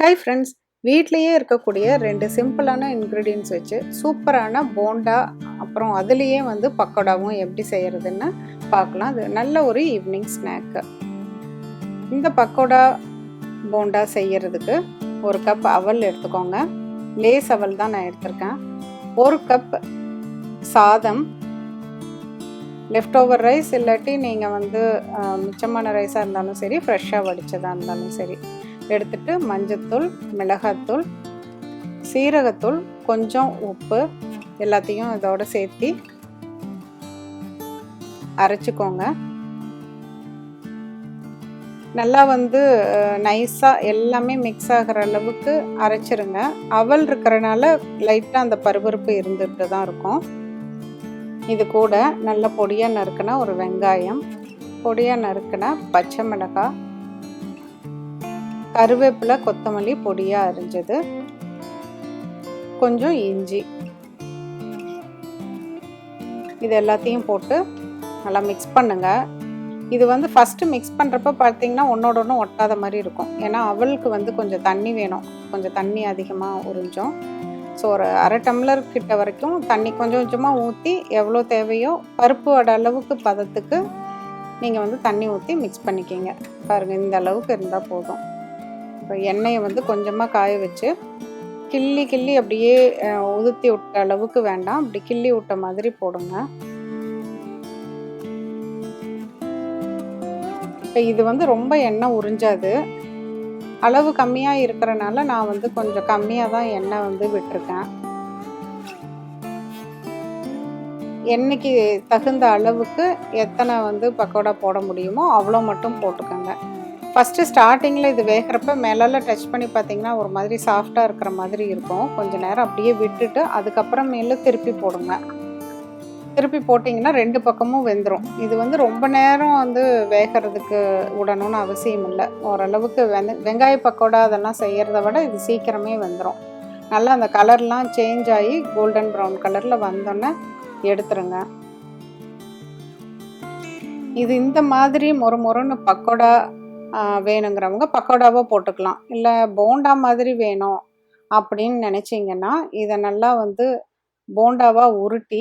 Hi friends, வீட்லேயே இருக்கக்கூடிய 2 சிம்பிளான இன்க்ரீடியன்ட்ஸ் வச்சு சூப்பரான போண்டா, அப்புறம் அதுலேயே பக்கோடாவும் எப்படி செய்கிறதுன்னு பார்க்கலாம். அது நல்ல ஒரு ஈவினிங் ஸ்நாக்கு. இந்த பக்கோடா போண்டா செய்கிறதுக்கு 1 கப் அவல் எடுத்துக்கோங்க. லேஸ் அவல் தான் நான் எடுத்திருக்கேன். 1 கப் சாதம், லெஃப்ட் ஓவர் ரைஸ் இல்லாட்டி நீங்கள் மிச்சமான ரைஸாக இருந்தாலும் சரி, ஃப்ரெஷ்ஷாக வடித்ததாக இருந்தாலும் சரி எடுத்துட்டு, மஞ்சத்தூள், மிளகாத்தூள், சீரகத்தூள், கொஞ்சம் உப்பு எல்லாத்தையும் இதோட சேர்த்து அரைச்சிக்கோங்க. நல்லா நைஸாக எல்லாமே மிக்ஸ் ஆகிற அளவுக்கு அரைச்சிருங்க. அவல் இருக்கிறனால லைட்டாக அந்த பருபருப்பு இருந்துட்டு தான் இருக்கும். இது கூட நல்ல பொடியாக நறுக்கின ஒரு வெங்காயம், பொடியாக நறுக்கின பச்சை மிளகாய், கருவேப்பிலை, கொத்தமல்லி பொடியாக அரிஞ்சது, கொஞ்சம் இஞ்சி, இது எல்லாத்தையும் போட்டு நல்லா மிக்ஸ் பண்ணுங்க. இது ஃபஸ்ட்டு மிக்ஸ் பண்ணுறப்ப பார்த்தீங்கன்னா ஒன்றோட ஒன்று ஒட்டாத மாதிரி இருக்கும். ஏன்னா அவளுக்கு கொஞ்சம் தண்ணி வேணும், கொஞ்சம் தண்ணி அதிகமாக உறிஞ்சோம். ஸோ ஒரு அரை டம்ளர் கிட்ட வரைக்கும் தண்ணி கொஞ்சம் கொஞ்சமாக ஊற்றி எவ்வளோ தேவையோ பருப்பு வடை அளவுக்கு பதத்துக்கு நீங்கள் தண்ணி ஊற்றி மிக்ஸ் பண்ணிக்கிங்க. பாருங்கள், இந்த அளவுக்கு இருந்தால் போதும். இப்போ எண்ணெயை கொஞ்சமாக காய வச்சு கிள்ளி அப்படியே உதுத்தி விட்ட அளவுக்கு வேண்டாம், அப்படி கிள்ளி விட்ட மாதிரி போடுங்க. இப்போ இது ரொம்ப எண்ணெய் உறிஞ்சாது, அளவு கம்மியாக இருக்கிறனால நான் கொஞ்சம் கம்மியாக தான் எண்ணெய் விட்டுருக்கேன். எண்ணெய்க்கு தகுந்த அளவுக்கு எத்தனை பக்கோடா போட முடியுமோ அவ்வளோ மட்டும் போட்டுக்கோங்க. ஃபஸ்ட்டு ஸ்டார்டிங்கில் இது வேகிறப்ப மேலால் டச் பண்ணி பார்த்தீங்கன்னா ஒரு மாதிரி சாஃப்டாக இருக்கிற மாதிரி இருக்கும். கொஞ்சம் நேரம் அப்படியே விட்டுட்டு அதுக்கப்புறமேலு திருப்பி போடுங்க. திருப்பி போட்டிங்கன்னா 2 பக்கமும் வெந்துடும். இது ரொம்ப நேரம் வேகிறதுக்கு விடணும்னு அவசியம் இல்லை. ஓரளவுக்கு வெங்காய பக்கோடா அதெல்லாம் செய்கிறத விட இது சீக்கிரமே வெந்துடும். நல்லா அந்த கலர்லாம் சேஞ்ச் ஆகி கோல்டன் ப்ரௌன் கலரில் வந்தோன்னே எடுத்துருங்க. இது இந்த மாதிரி மொறுன்னு பக்கோடா வேணுங்கிறவங்க பக்கோடாவாக போட்டுக்கலாம். இல்லை போண்டா மாதிரி வேணும் அப்படின்னு நினச்சிங்கன்னா இதை நல்லா போண்டாவாக உருட்டி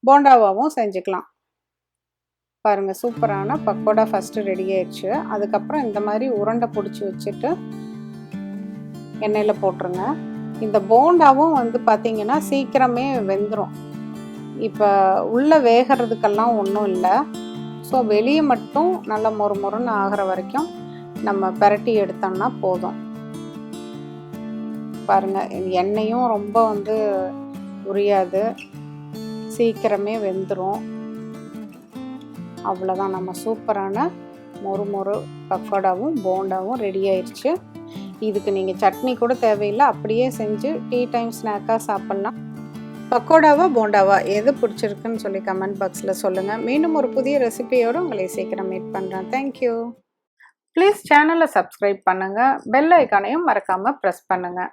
போண்டாவாகவும் செஞ்சுக்கலாம். பாருங்கள், சூப்பரான பக்கோடா ஃபஸ்ட்டு ரெடி ஆயிடுச்சு. அதுக்கப்புறம் இந்த மாதிரி உருண்டை பிடிச்சி வச்சுட்டு எண்ணெயில் போட்டுருங்க. இந்த போண்டாவும் பார்த்திங்கன்னா சீக்கிரமே வெந்துடும். இப்போ உள்ளே வேகிறதுக்கெல்லாம் ஒன்றும் இல்லை. ஸோ வெளியே மட்டும் நல்லா மொறுன்னு ஆகிற வரைக்கும் நம்ம பரட்டி எடுத்தோம்னா போதும். பாருங்கள், எண்ணெயும் ரொம்ப உரியாது, சீக்கிரமே வெந்துடும். அவ்வளோதான், நம்ம சூப்பரான மொறு பக்கோடாவும் போண்டாவும் ரெடி ஆயிடுச்சு. இதுக்கு நீங்கள் சட்னி கூட தேவையில்லை, அப்படியே செஞ்சு டீ டைம் ஸ்நாக்காக சாப்பிட்லாம். பக்கோடாவா போண்டாவா எது பிடிச்சிருக்குன்னு சொல்லி கமெண்ட் பாக்ஸில் சொல்லுங்கள். மீண்டும் ஒரு புதிய ரெசிபியோடு உங்களை சீக்கிரம் மீட் பண்ணுறேன். தேங்க்யூ. ப்ளீஸ் சேனலை சப்ஸ்கிரைப் பண்ணுங்கள், பெல் ஐக்கானையும் மறக்காமல் ப்ரெஸ் பண்ணுங்கள்.